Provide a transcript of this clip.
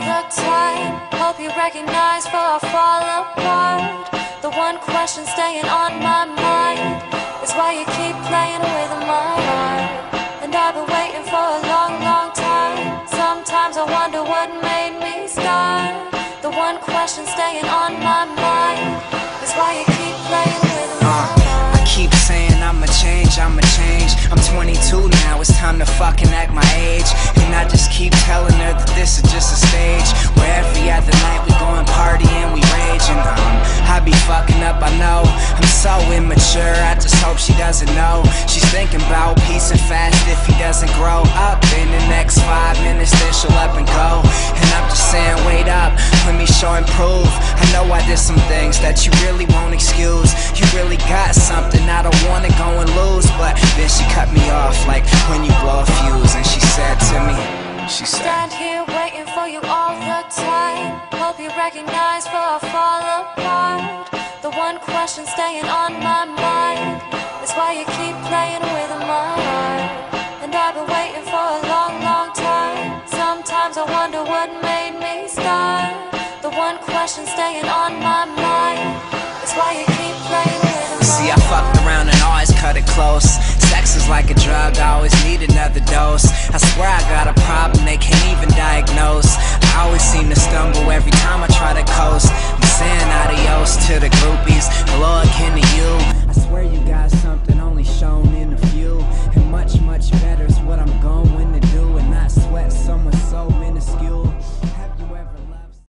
the time. Hope you recognize before I fall apart. The one question staying on my mind is why you keep playing with my heart. And I've been waiting for a long, long time. Sometimes I wonder what made me start. The one question staying on my mind is why you keep playing with my heart. I keep saying I'ma change, I'ma change. I'm 22 now, it's time to fucking act my age. And I just keep telling her that this is just a stage, where every other night we go and party and we rage. And I be fucking up, I know. I'm so immature, I just hope she doesn't know. She's thinking about peace and fast if he doesn't grow up. In the next 5 minutes then she'll up and go. And I'm just saying wait up, let me show and prove. I know I did some things that you really won't excuse. You really got something, I don't wanna go and lose. But then she cut me off like when you blow a fuse. And she said to me, she said, stand here waiting for you all the time. Hope you recognize before I fall apart. The one question staying on my mind is why you keep playing with my heart. And I've been waiting for a long, long time. Sometimes I wonder what made me start. The one question staying on my mind is why you keep playing with my heart. See, I fucked around and always cut it close. Sex is like a drug, I always need another dose. I swear I got a problem they can't even diagnose. I